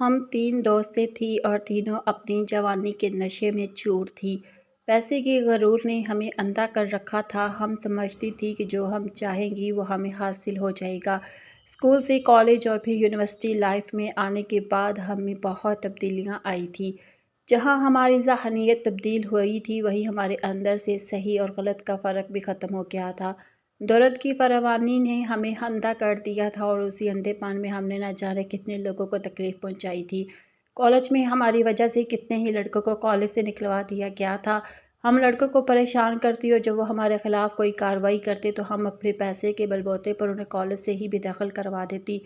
ہم تین دوستیں تھیں اور تینوں اپنی جوانی کے نشے میں چور تھیں۔ پیسے کے غرور نے ہمیں اندھا کر رکھا تھا۔ ہم سمجھتی تھیں کہ جو ہم چاہیں گی وہ ہمیں حاصل ہو جائے گا۔ اسکول سے کالج اور پھر یونیورسٹی لائف میں آنے کے بعد ہمیں بہت تبدیلیاں آئی تھیں۔ جہاں ہماری ذہنیت تبدیل ہوئی تھی وہیں ہمارے اندر سے صحیح اور غلط کا فرق بھی ختم ہو گیا تھا۔ دولت کی فراوانی نے ہمیں اندھا کر دیا تھا اور اسی اندھے پن میں ہم نے نہ جانے کتنے لوگوں کو تکلیف پہنچائی تھی۔ کالج میں ہماری وجہ سے کتنے ہی لڑکوں کو کالج سے نکلوا دیا گیا تھا۔ ہم لڑکوں کو پریشان کرتی اور جب وہ ہمارے خلاف کوئی کارروائی کرتے تو ہم اپنے پیسے کے بل بوتے پر انہیں کالج سے ہی بے دخل کروا دیتی۔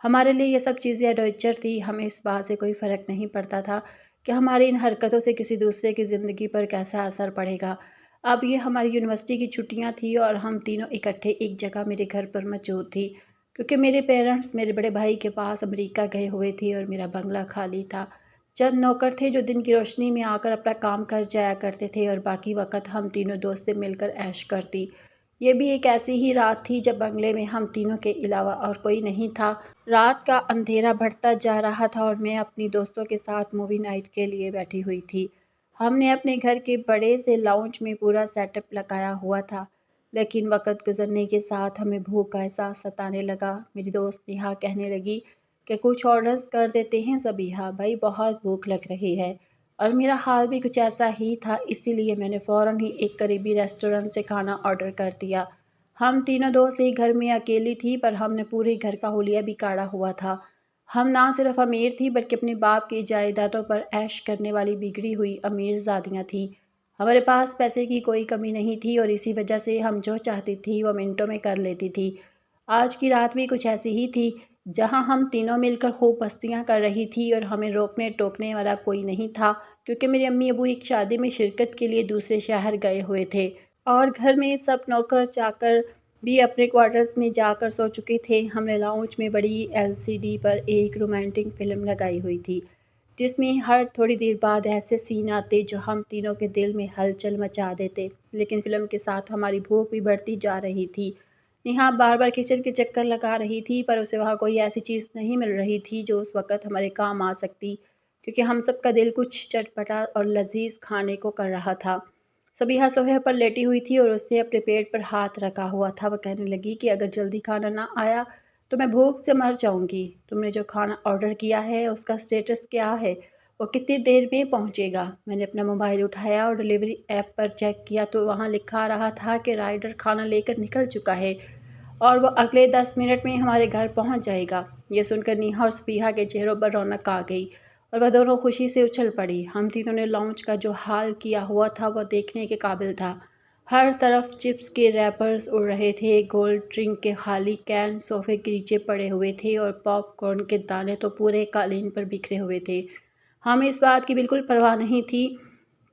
ہمارے لیے یہ سب چیزیں ایڈونچر تھی۔ ہمیں اس بات سے کوئی فرق نہیں پڑتا تھا کہ ہماری ان حرکتوں سے کسی دوسرے کی زندگی پر کیسا اثر پڑے گا۔ اب یہ ہماری یونیورسٹی کی چھٹیاں تھیں اور ہم تینوں اکٹھے ایک جگہ میرے گھر پر موجود تھی کیونکہ میرے پیرنٹس میرے بڑے بھائی کے پاس امریکہ گئے ہوئے تھے اور میرا بنگلہ خالی تھا۔ چند نوکر تھے جو دن کی روشنی میں آ کر اپنا کام کر جایا کرتے تھے اور باقی وقت ہم تینوں دوستیں مل کر عیش کرتی۔ یہ بھی ایک ایسی ہی رات تھی جب بنگلے میں ہم تینوں کے علاوہ اور کوئی نہیں تھا۔ رات کا اندھیرا بڑھتا جا رہا تھا اور میں اپنی دوستوں کے ساتھ مووی نائٹ کے لیے بیٹھی ہوئی تھی۔ ہم نے اپنے گھر کے بڑے سے لاؤنج میں پورا سیٹ اپ لگایا ہوا تھا، لیکن وقت گزرنے کے ساتھ ہمیں بھوک کا احساس ستانے لگا۔ میری دوست نیہا کہنے لگی کہ کچھ آرڈرز کر دیتے ہیں صبیحہ، بھائی بہت بھوک لگ رہی ہے، اور میرا حال بھی کچھ ایسا ہی تھا، اسی لیے میں نے فوراً ہی ایک قریبی ریسٹورنٹ سے کھانا آرڈر کر دیا۔ ہم تینوں دوست ایک گھر میں اکیلی تھی پر ہم نے پورے گھر کا حلیہ بھی کاڑھا ہوا تھا۔ ہم نہ صرف امیر تھی بلکہ اپنے باپ کی جائیدادوں پر عیش کرنے والی بگڑی ہوئی امیر زادیاں تھیں۔ ہمارے پاس پیسے کی کوئی کمی نہیں تھی اور اسی وجہ سے ہم جو چاہتی تھی وہ منٹوں میں کر لیتی تھی۔ آج کی رات بھی کچھ ایسی ہی تھی جہاں ہم تینوں مل کر خوب مستیاں کر رہی تھی اور ہمیں روکنے ٹوکنے والا کوئی نہیں تھا کیونکہ میرے امی ابو ایک شادی میں شرکت کے لیے دوسرے شہر گئے ہوئے تھے اور گھر میں سب نوکر چاکر بھی اپنے کوارٹرز میں جا کر سو چکے تھے۔ ہم نے لاؤنج میں بڑی LCD پر ایک رومانٹک فلم لگائی ہوئی تھی جس میں ہر تھوڑی دیر بعد ایسے سین آتے جو ہم تینوں کے دل میں ہلچل مچا دیتے، لیکن فلم کے ساتھ ہماری بھوک بھی بڑھتی جا رہی تھی۔ نیہا بار بار کچن کے چکر لگا رہی تھی پر اسے وہاں کوئی ایسی چیز نہیں مل رہی تھی جو اس وقت ہمارے کام آ سکتی کیونکہ ہم سب کا دل کچھ چٹپٹا اور لذیذ کھانے کو کر رہا تھا۔ صبیحہ صوفے پر لیٹی ہوئی تھی اور اس نے اپنے پیٹ پر ہاتھ رکھا ہوا تھا۔ وہ کہنے لگی کہ اگر جلدی کھانا نہ آیا تو میں بھوک سے مر جاؤں گی۔ تم نے جو کھانا آرڈر کیا ہے اس کا سٹیٹس کیا ہے؟ وہ کتنی دیر میں پہنچے گا؟ میں نے اپنا موبائل اٹھایا اور ڈیلیوری ایپ پر چیک کیا تو وہاں لکھا رہا تھا کہ رائڈر کھانا لے کر نکل چکا ہے اور وہ اگلے 10 منٹ میں ہمارے گھر پہنچ جائے گا۔ یہ سن کر نیہا اور صبیحہ کے چہروں پر رونق آ گئی اور وہ دونوں خوشی سے اچھل پڑی۔ ہم تینوں نے لاؤنج کا جو حال کیا ہوا تھا وہ دیکھنے کے قابل تھا۔ ہر طرف چپس کے ریپرز اڑ رہے تھے، کولڈ ڈرنک کے خالی کین صوفے کے نیچے پڑے ہوئے تھے اور پاپ کارن کے دانے تو پورے قالین پر بکھرے ہوئے تھے۔ ہمیں اس بات کی بالکل پرواہ نہیں تھی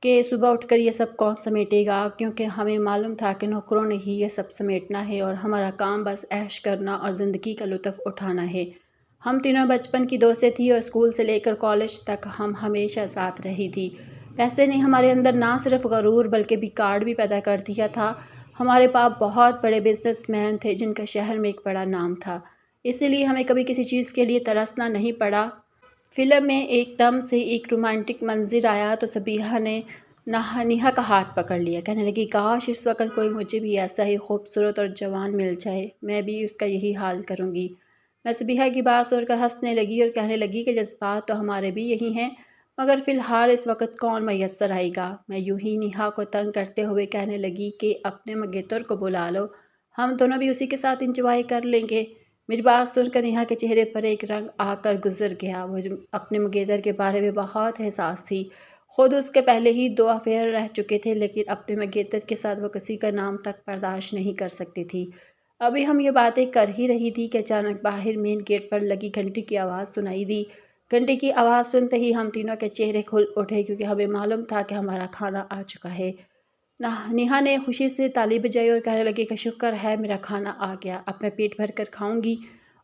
کہ صبح اٹھ کر یہ سب کون سمیٹے گا کیونکہ ہمیں معلوم تھا کہ نوکروں نے ہی یہ سب سمیٹنا ہے اور ہمارا کام بس عیش کرنا اور زندگی کا لطف اٹھانا ہے۔ ہم تینوں بچپن کی دوستیں تھیں اور اسکول سے لے کر کالج تک ہم ہمیشہ ساتھ رہی تھی۔ پیسے نے ہمارے اندر نہ صرف غرور بلکہ بیکار بھی پیدا کر دیا تھا۔ ہمارے باپ بہت بڑے بزنس مین تھے جن کا شہر میں ایک بڑا نام تھا، اسی لیے ہمیں کبھی کسی چیز کے لیے ترسنا نہیں پڑا۔ فلم میں ایک دم سے ایک رومانٹک منظر آیا تو صبیحہ نے نیہا کا ہاتھ پکڑ لیا، کہنے لگی کاش اس وقت کوئی مجھے بھی ایسا ہی خوبصورت اور جوان مل جائے، میں بھی اس کا یہی حال کروں گی۔ میں صبیحہ کی بات سن کر ہنسنے لگی اور کہنے لگی کہ جذبات تو ہمارے بھی یہی ہیں مگر فی الحال اس وقت کون میسر آئے گا۔ میں یوں ہی نیہا کو تنگ کرتے ہوئے کہنے لگی کہ اپنے منگیتر کو بلا لو، ہم دونوں بھی اسی کے ساتھ انجوائے کر لیں گے۔ میری بات سن کر نیہا کے چہرے پر ایک رنگ آ کر گزر گیا۔ وہ اپنے منگیتر کے بارے میں بہت حساس تھی، خود اس کے پہلے ہی 2 افیئر رہ چکے تھے لیکن اپنے منگیتر کے ساتھ وہ کسی کا نام تک برداشت نہیں کر سکتی تھی۔ ابھی ہم یہ باتیں کر ہی رہی تھی کہ اچانک باہر مین گیٹ پر لگی گھنٹی کی آواز سنائی دی۔ گھنٹی کی آواز سنتے ہی ہم تینوں کے چہرے کھل اٹھے کیونکہ ہمیں معلوم تھا کہ ہمارا کھانا آ چکا ہے۔ نیہا نے خوشی سے تالی بجائی اور کہنے لگی کہ شکر ہے میرا کھانا آ گیا، اب میں پیٹ بھر کر کھاؤں گی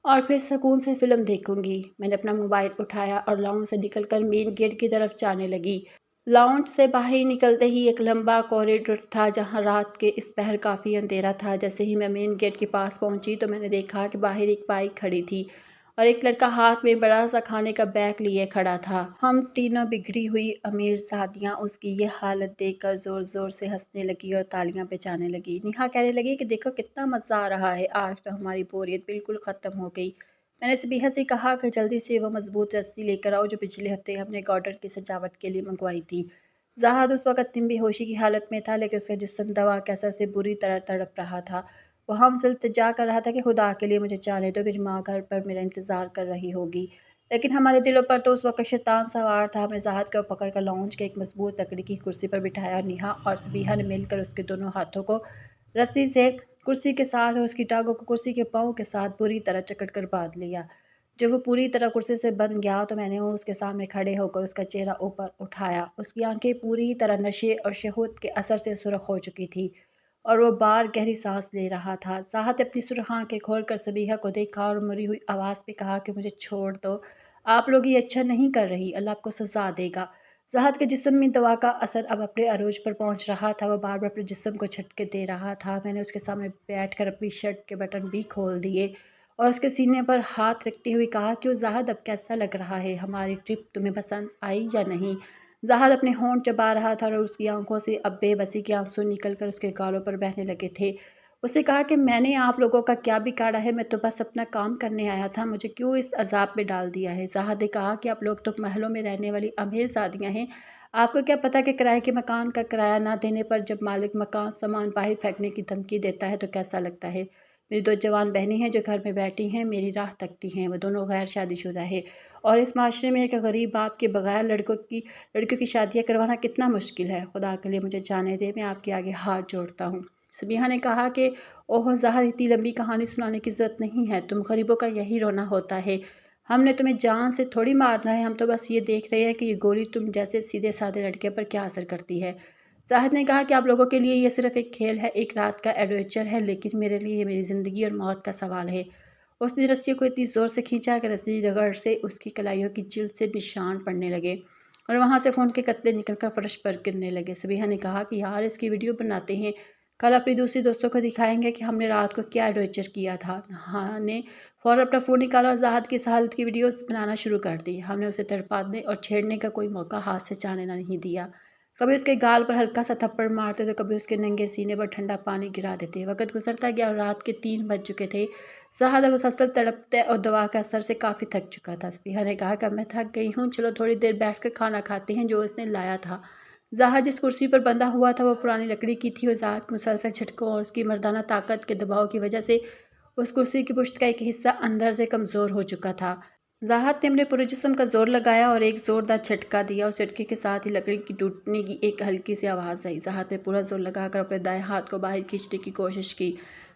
اور پھر سکون سے فلم دیکھوں گی۔ میں نے اپنا موبائل اٹھایا اور لاؤنج سے نکل کر مین گیٹ کی طرف جانے لگی۔ لاؤنج سے باہر نکلتے ہی ایک لمبا کوریڈور تھا جہاں رات کے اس پہر کافی اندھیرا تھا۔ جیسے ہی میں مین گیٹ کے پاس پہنچی تو میں نے دیکھا کہ باہر ایک بائک کھڑی تھی और एक लड़का हाथ में बड़ा सा खाने का बैग लिए खड़ा था। हम तीनों बिगड़ी हुई अमीर शादियाँ उसकी ये हालत देखकर ज़ोर ज़ोर से हंसने लगी और तालियां बजाने लगी। नेहा कहने लगी कि देखो कितना मज़ा आ रहा है, आज तो हमारी बोरियत बिल्कुल ख़त्म हो गई। मैंने सबिहा से कहा कि जल्दी से वो मजबूत रस्सी लेकर आओ जो पिछले हफ्ते हमने गार्डन की सजावट के लिए मंगवाई थी। जहाद उस वक्त तिम बेहोशी की हालत में था, लेकिन उसका जिस्म दवा के असर से बुरी तरह तड़प रहा था। वो हमसे इल्तिजा कर रहा था कि खुदा के लिए मुझे जाने दो, मेरी माँ घर पर मेरा इंतज़ार कर रही होगी। लेकिन हमारे दिलों पर तो उस वक्त शैतान सवार था। हमने जहाद को पकड़कर लॉन्च के एक मजबूत लकड़ी की कुर्सी पर बिठाया और नेहा और सबिहा ने मिलकर उसके दोनों हाथों को रस्सी से कुर्सी के साथ और उसकी टांगों को कुर्सी के पाँव के साथ बुरी तरह जकड़ कर बांध लिया। जब वो पूरी तरह कुर्सी से बन गया तो मैंने उसके सामने खड़े होकर उसका चेहरा ऊपर उठाया। उसकी आंखें पूरी तरह नशे और शहूद के असर से सुर्ख हो चुकी थी और वो बार गहरी सांस ले रहा था। साहत अपनी सुर्ख आंखें खोलकर सबिहा को देखा और मरी हुई आवाज़ में कहा कि मुझे छोड़ दो, आप लोग ये अच्छा नहीं कर रही, अल्लाह आपको सजा देगा। साहत के जिस्म में दवा का असर अब अपने अरूज पर पहुंच रहा था। वो बार बार अपने जिस्म को झटके दे रहा था। मैंने उसके सामने बैठकर अपनी शर्ट के बटन भी खोल दिए और उसके सीने पर हाथ रखते हुए कहा कि ज़ाहद अब कैसा लग रहा है, हमारी ट्रिप तुम्हें पसंद आई या नहीं। ज़ाहद अपने होंठ चबा रहा था और उसकी आंखों से अब बेबसी के आंसू निकलकर उसके गालों पर बहने लगे थे। उसने कहा कि मैंने आप लोगों का क्या बिगाड़ा है, मैं तो बस अपना काम करने आया था, मुझे क्यों इस अजाब में डाल दिया है। ज़ाहद ने कहा कि आप लोग तो महलों में रहने वाली अमीर शादियाँ हैं, आपको क्या पता कि किराए के मकान का किराया ना देने पर जब मालिक मकान सामान बाहर फेंकने की धमकी देता है तो कैसा लगता है। मेरी 2 जवान बहनें हैं जो घर में बैठी हैं, मेरी राह तकती हैं। वो दोनों गैर शादीशुदा है और इस माशरे में एक गरीब बाप के बगैर लड़कियों की शादियाँ करवाना कितना मुश्किल है। खुदा के लिए मुझे जाने दें, मैं आपके आगे हाथ जोड़ता हूँ। सबिहा ने कहा कि ओह ज़ाहद, इतनी लंबी कहानी सुनाने की ज़रूरत नहीं है, तुम गरीबों का यही रोना होता है। हमने तुम्हें जान से थोड़ी मारना है, हम तो बस ये देख रहे हैं कि ये गोली तुम जैसे सीधे साधे लड़के पर क्या असर करती है। ज़ाहिद ने कहा कि आप लोगों के लिए ये सिर्फ एक खेल है, एक रात का एडवेंचर है, लेकिन मेरे लिए ये मेरी ज़िंदगी और मौत का सवाल है। उसने रस्सी को इतनी ज़ोर से खींचा कि रस्सी रगड़ से उसकी कलाइयों की जिल्द से निशान पड़ने लगे और वहाँ से खून के कतरे निकलकर फर्श पर गिरने लगे। सबिहा ने कहा कि यार इसकी वीडियो बनाते हैं, कल अपनी दूसरी दोस्तों को दिखाएंगे कि हमने रात को क्या एडवेंचर किया था। हाँ ने फ़ौरन अपना फ़ोन निकाला और ज़ाहद की इस हालत की वीडियोस बनाना शुरू कर दी। हमने उसे तड़पाने और छेड़ने का कोई मौका हाथ से जाने नहीं दिया। कभी उसके गाल पर हल्का सा थप्पड़ मारते तो कभी उसके नंगे सीने पर ठंडा पानी गिरा देते। वक्त गुजरता गया और रात के 3 बज चुके थे। ज़ाहद अब मुसलसल तड़पते और दवा के असर से काफ़ी थक चुका था। सबिहा ने कहा कि अब मैं थक गई हूँ, चलो थोड़ी देर बैठकर खाना खाते हैं जो उसने लाया था। ज़ाहद जिस कुर्सी पर बंधा हुआ था वो पुरानी लकड़ी की थी और ज़ाहद के मुसलसल झटकों और उसकी मर्दाना ताकत के दबाव की वजह से उस कुर्सी की पुश्त का एक हिस्सा अंदर से कमज़ोर हो चुका था। ज़ाहद ने अपने पूरे जिस्म का ज़ोर लगाया और एक ज़ोरदार झटका दिया। उस झटके के साथ ही लकड़ी की टूटने की एक हल्की सी आवाज़ आई। ज़ाहद ने पूरा ज़ोर लगाकर अपने दाएं हाथ को बाहर खींचने की कोशिश की।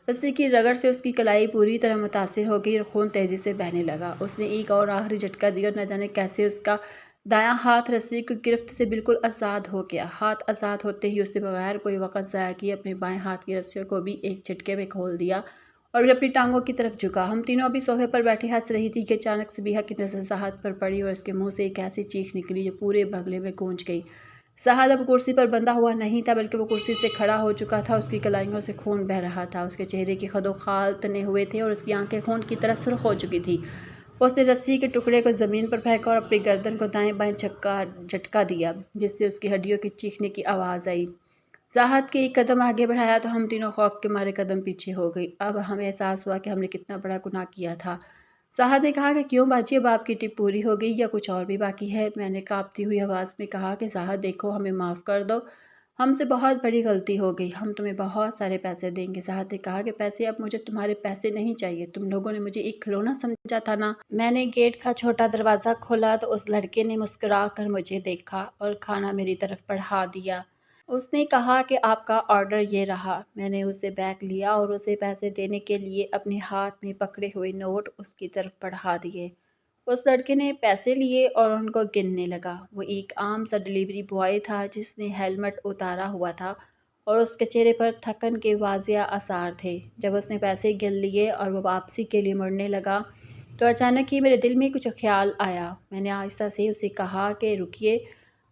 रस्सी की रगड़ से उसकी कलाई पूरी तरह मुतासिर हो गई और खून तेज़ी से बहने लगा। उसने एक और आखिरी झटका दिया और न जाने कैसे उसका दायां हाथ रस्सी की गिरफ्त से बिल्कुल आज़ाद हो गया। हाथ आज़ाद होते ही उसने बगैर कोई वक़्त ज़ाया किए अपने बाएं हाथ की रस्सियों को भी एक झटके में खोल दिया और फिर अपनी टांगों की तरफ झुका। हम तीनों अभी सोफे पर बैठे हंस रही थी कि अचानक सबिहा की नज़र ज़ाहद पर पड़ी और उसके मुंह से एक ऐसी चीख निकली जो पूरे बगले में गूंज गई। ज़ाहद अब कुर्सी पर बंधा हुआ नहीं था, बल्कि वो कुर्सी से खड़ा हो चुका था। उसकी कलाइयों से खून बह रहा था, उसके चेहरे के खदोखाल तने हुए थे और उसकी आंखें खून की तरह सुर्ख हो चुकी थी। उसने रस्सी के टुकड़े को ज़मीन पर फेंका और अपनी गर्दन को दाएं बाएं झटका दिया, जिससे उसकी हड्डियों की चीखने की आवाज़ आई। ज़ाहद के एक कदम आगे बढ़ाया तो हम तीनों खौफ के मारे कदम पीछे हो गई। अब हमें एहसास हुआ कि हमने कितना बड़ा गुनाह किया था। ज़ाहद ने कहा कि क्यों बाजी, अब आपकी टिप पूरी हो गई या कुछ और भी बाकी है। मैंने कांपती हुई आवाज़ में कहा कि ज़ाहद देखो, हमें माफ़ कर दो, हमसे बहुत बड़ी गलती हो गई, हम तुम्हें बहुत सारे पैसे देंगे। ज़ाहद ने कहा कि पैसे, अब मुझे तुम्हारे पैसे नहीं चाहिए, तुम लोगों ने मुझे एक खिलौना समझा था ना। मैंने गेट का छोटा दरवाज़ा खोला तो उस लड़के ने मुस्कुरा कर मुझे देखा और खाना मेरी तरफ बढ़ा दिया। उसने कहा कि आपका ऑर्डर ये रहा। मैंने उसे बैग लिया और उसे पैसे देने के लिए अपने हाथ में पकड़े हुए नोट उसकी तरफ बढ़ा दिए। उस लड़के ने पैसे लिए और उनको गिनने लगा। वो एक आम सा डिलीवरी बॉय था जिसने हेलमेट उतारा हुआ था और उसके चेहरे पर थकन के वाज़िया आसार थे। जब उसने पैसे गिन लिए और वो वापसी के लिए मुड़ने लगा तो अचानक ही मेरे दिल में कुछ ख़्याल आया। मैंने आहिस्ता से उसे कहा कि रुकिए,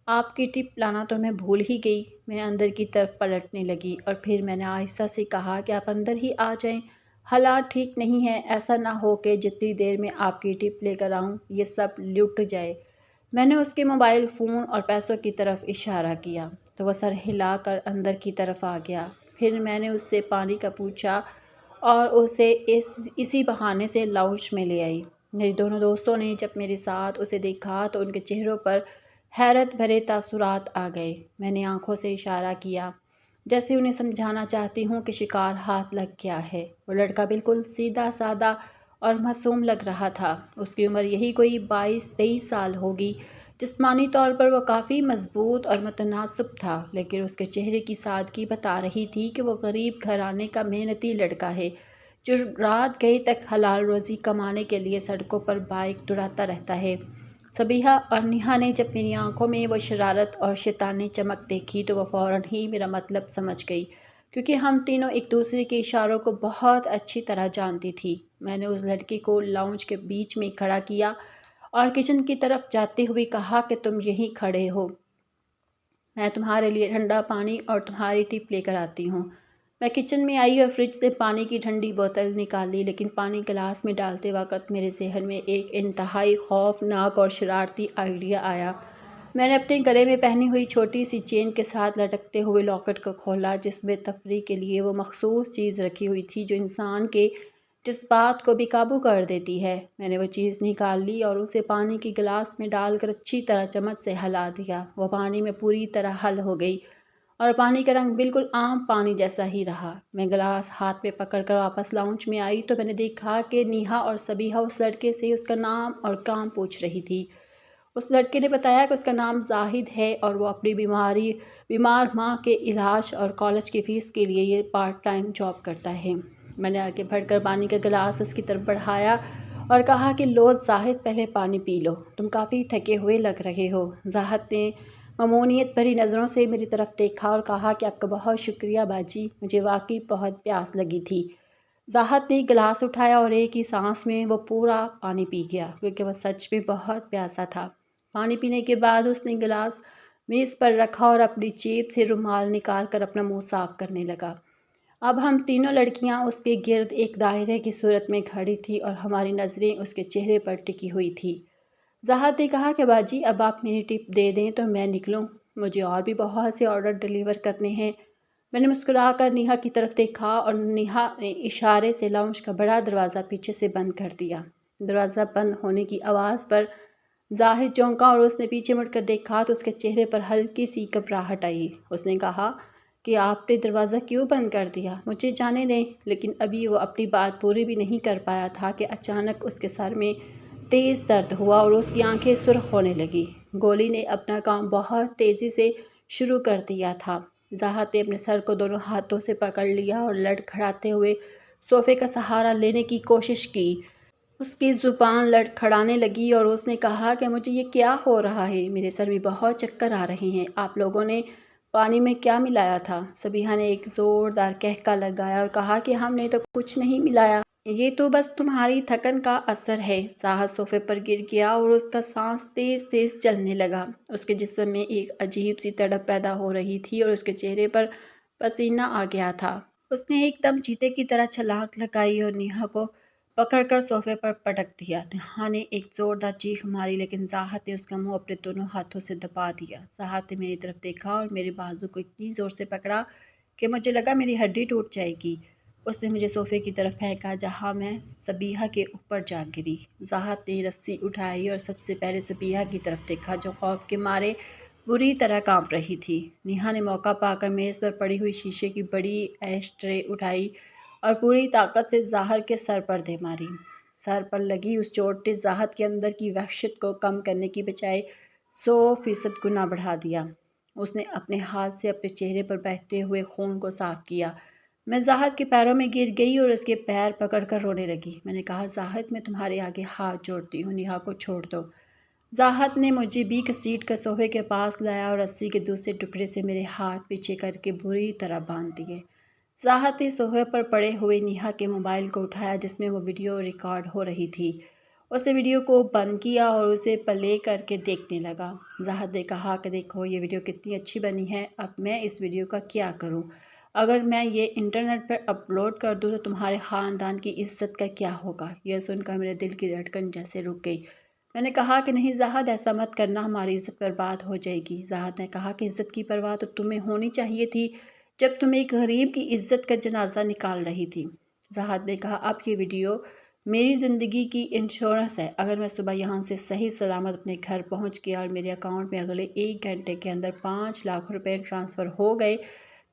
आपकी टिप लाना तो मैं भूल ही गई। मैं अंदर की तरफ पलटने लगी और फिर मैंने आहिस्ता से कहा कि आप अंदर ही आ जाएं, हालात ठीक नहीं है, ऐसा ना हो कि जितनी देर में आपकी टिप लेकर आऊँ ये सब लुट जाए। मैंने उसके मोबाइल फ़ोन और पैसों की तरफ इशारा किया तो वह सर हिलाकर अंदर की तरफ आ गया। फिर मैंने उससे पानी का पूछा और उसे इसी बहाने से लाउंज में ले आई। मेरे दोनों दोस्तों ने जब मेरे साथ उसे देखा तो उनके चेहरों पर हैरत भरे तासुरात आ गए। मैंने आंखों से इशारा किया जैसे उन्हें समझाना चाहती हूँ कि शिकार हाथ लग गया है। वो लड़का बिल्कुल सीधा सादा और मासूम लग रहा था। उसकी उम्र यही कोई 22-23 साल होगी। जिस्मानी तौर पर वो काफ़ी मजबूत और मुतनासिब था, लेकिन उसके चेहरे की सादगी बता रही थी कि वो गरीब घराने का मेहनती लड़का है जो रात गए तक हलाल रोज़ी कमाने के लिए सड़कों पर बाइक दौड़ाता रहता है। सबीहा और नेहा ने जब मेरी आंखों में वो शरारत और शैतानी चमक देखी तो वह फ़ौरन ही मेरा मतलब समझ गई, क्योंकि हम तीनों एक दूसरे के इशारों को बहुत अच्छी तरह जानती थी। मैंने उस लड़के को लाउंज के बीच में खड़ा किया और किचन की तरफ जाते हुए कहा कि तुम यहीं खड़े हो, मैं तुम्हारे लिए ठंडा पानी और तुम्हारी टिप लेकर आती हूँ। मैं किचन में आई और फ्रिज से पानी की ठंडी बोतल निकाली, लेकिन पानी गिलास में डालते वक्त मेरे जहन में एक इंतहाई खौफनाक और शरारती आइडिया आया। मैंने अपने गले में पहनी हुई छोटी सी चेन के साथ लटकते हुए लॉकेट को खोला, जिसमें तफरीह के लिए वो मखसूस चीज़ रखी हुई थी जो इंसान के जज्बात को भी काबू कर देती है। मैंने वो चीज़ निकाल ली और उसे पानी के गिलास में डालकर अच्छी तरह चम्मच से हिला दिया। वह पानी में पूरी तरह हल हो गई और पानी का रंग बिल्कुल आम पानी जैसा ही रहा। मैं गिलास हाथ में पकड़कर वापस लाउंज में आई तो मैंने देखा कि नेहा और सबीहा उस लड़के से उसका नाम और काम पूछ रही थी। उस लड़के ने बताया कि उसका नाम जाहिद है और वो अपनी बीमार माँ के इलाज और कॉलेज की फ़ीस के लिए ये पार्ट टाइम जॉब करता है। मैंने आगे बढ़कर पानी का गिलास उसकी तरफ बढ़ाया और कहा कि लो जाहिद, पहले पानी पी लो, तुम काफ़ी थके हुए लग रहे हो। जाहिद ने ममनूनियत भरी नज़रों से मेरी तरफ देखा और कहा कि आपका बहुत शुक्रिया बाजी, मुझे वाकई बहुत प्यास लगी थी। जाहिद ने गिलास उठाया और एक ही सांस में वो पूरा पानी पी गया, क्योंकि वह सच में बहुत प्यासा था। पानी पीने के बाद उसने गिलास मेज़ पर रखा और अपनी जेब से रुमाल निकाल कर अपना मुंह साफ करने लगा। अब हम तीनों लड़कियां उसके गिर्द एक दायरे की सूरत में खड़ी थी और हमारी नज़रें उसके चेहरे पर टिकी हुई थी। ज़ाहद ने कहा कि बाजी, अब आप मेरी टिप दे दें तो मैं निकलूं, मुझे और भी बहुत से ऑर्डर डिलीवर करने हैं। मैंने मुस्कुराकर नेहा की तरफ देखा और नेहा ने इशारे से लाउंज का बड़ा दरवाज़ा पीछे से बंद कर दिया। दरवाज़ा बंद होने की आवाज़ पर जाहिद चौंका और उसने पीछे मुड़कर देखा तो उसके चेहरे पर हल्की सी घबराहट आई। उसने कहा कि आपने दरवाज़ा क्यों बंद कर दिया, मुझे जाने दें। लेकिन अभी वो अपनी बात पूरी भी नहीं कर पाया था कि अचानक उसके सर में तेज़ दर्द हुआ और उसकी आंखें सुर्ख होने लगी। गोली ने अपना काम बहुत तेज़ी से शुरू कर दिया था। ज़ाहद ने अपने सर को दोनों हाथों से पकड़ लिया और लड़खड़ाते हुए सोफ़े का सहारा लेने की कोशिश की। उसकी ज़ुबान लड़खड़ाने लगी और उसने कहा कि मुझे ये क्या हो रहा है, मेरे सर में बहुत चक्कर आ रहे हैं, आप लोगों ने पानी में क्या मिलाया था? सबीहा ने एक ज़ोरदार कहका लगाया और कहा कि हमने तो कुछ नहीं मिलाया, ये तो बस तुम्हारी थकन का असर है। साहस सोफे पर गिर गया और उसका सांस तेज तेज चलने लगा। उसके जिस्म में एक अजीब सी तड़प पैदा हो रही थी और उसके चेहरे पर पसीना आ गया था। उसने एकदम चीते की तरह छलांग लगाई और नेहा को पकड़कर सोफे पर पटक दिया। नेहा ने एक जोरदार चीख मारी, लेकिन ज़ाहद ने उसका मुंह अपने दोनों हाथों से दबा दिया। ज़ाहद ने मेरी तरफ देखा और मेरे बाजू को इतनी ज़ोर से पकड़ा कि मुझे लगा मेरी हड्डी टूट जाएगी। उसने मुझे सोफे की तरफ फेंका, जहाँ मैं सबीहा के ऊपर जा गिरी। ज़ाहद ने रस्सी उठाई और सबसे पहले सबीहा की तरफ देखा, जो खौफ के मारे बुरी तरह कांप रही थी। नेहा ने मौका पाकर मेज़ पर पड़ी हुई शीशे की बड़ी ऐश ट्रे उठाई और पूरी ताकत से ज़ाहद के सर पर दे मारी। सर पर लगी उस चोट ने ज़ाहद के अंदर की वहशत को कम करने की बजाय 100% गुना बढ़ा दिया। उसने अपने हाथ से अपने चेहरे पर बहते हुए खून को साफ किया। मैं ज़ाहद के पैरों में गिर गई और उसके पैर पकड़कर रोने लगी। मैंने कहा, ज़ाहद, मैं तुम्हारे आगे हाथ जोड़ती हूँ, नेहा को छोड़ दो। ज़ाहद ने मुझे भी घसीट कर सोफे के पास लाया और रस्सी के दूसरे टुकड़े से मेरे हाथ पीछे करके बुरी तरह बांध दिए। ज़ाहद ने सोफे पर पड़े हुए नेहा के मोबाइल को उठाया, जिसमें वो वीडियो रिकॉर्ड हो रही थी। उसने वीडियो को बंद किया और उसे प्ले करके देखने लगा। ज़ाहद ने कहा कि देखो ये वीडियो कितनी अच्छी बनी है, अब मैं इस वीडियो का क्या करूं? اگر میں یہ انٹرنیٹ پر اپلوڈ کر دوں تو تمہارے خاندان کی عزت کا کیا ہوگا؟ یہ سن کر میرے دل کی دھڑکن جیسے رک گئی۔ میں نے کہا کہ نہیں زاہد، ایسا مت کرنا، ہماری عزت برباد ہو جائے گی۔ زاہد نے کہا کہ عزت کی پرواہ تو تمہیں ہونی چاہیے تھی جب تم ایک غریب کی عزت کا جنازہ نکال رہی تھی۔ زاہد نے کہا اب یہ ویڈیو میری زندگی کی انشورنس ہے۔ اگر میں صبح یہاں سے صحیح سلامت اپنے گھر پہنچ گیا اور میرے اکاؤنٹ میں اگلے 1 گھنٹے کے اندر 5 لاکھ روپے ٹرانسفر ہو گئے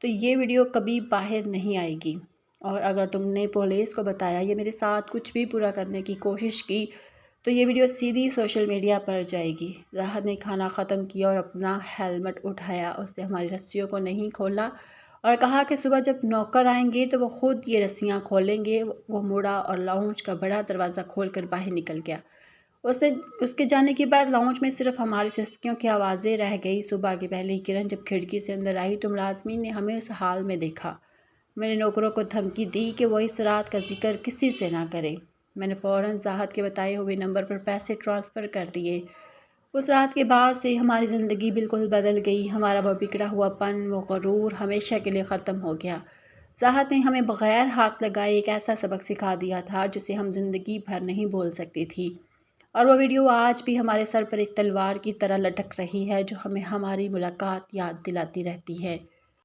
تو یہ ویڈیو کبھی باہر نہیں آئے گی۔ اور اگر تم نے پولیس کو بتایا یا میرے ساتھ کچھ بھی برا کرنے کی کوشش کی تو یہ ویڈیو سیدھی سوشل میڈیا پر جائے گی۔ زاہد نے کھانا ختم کیا اور اپنا ہیلمٹ اٹھایا۔ اس نے ہماری رسیوں کو نہیں کھولا اور کہا کہ صبح جب نوکر آئیں گے تو وہ خود یہ رسیاں کھولیں گے۔ وہ مڑا اور لاؤنج کا بڑا دروازہ کھول کر باہر نکل گیا۔ اس کے جانے کے بعد لاؤنج میں صرف ہماری سسکیوں کی آوازیں رہ گئی۔ صبح کی پہلی کرن جب کھڑکی سے اندر آئی تو ملازمین نے ہمیں اس حال میں دیکھا۔ میں نے نوکروں کو دھمکی دی کہ وہ اس رات کا ذکر کسی سے نہ کریں۔ میں نے فوراً زاہد کے بتائے ہوئے نمبر پر پیسے ٹرانسفر کر دیے۔ اس رات کے بعد سے ہماری زندگی بالکل بدل گئی۔ ہمارا وہ بگڑا ہوا پن، وہ غرور ہمیشہ کے لیے ختم ہو گیا۔ زاہد نے ہمیں بغیر ہاتھ لگائے ایک ایسا سبق سکھا دیا تھا جسے ہم زندگی بھر نہیں بھول سکتی تھی، اور وہ ویڈیو آج بھی ہمارے سر پر ایک تلوار کی طرح لٹک رہی ہے جو ہمیں ہماری ملاقات یاد دلاتی رہتی ہے۔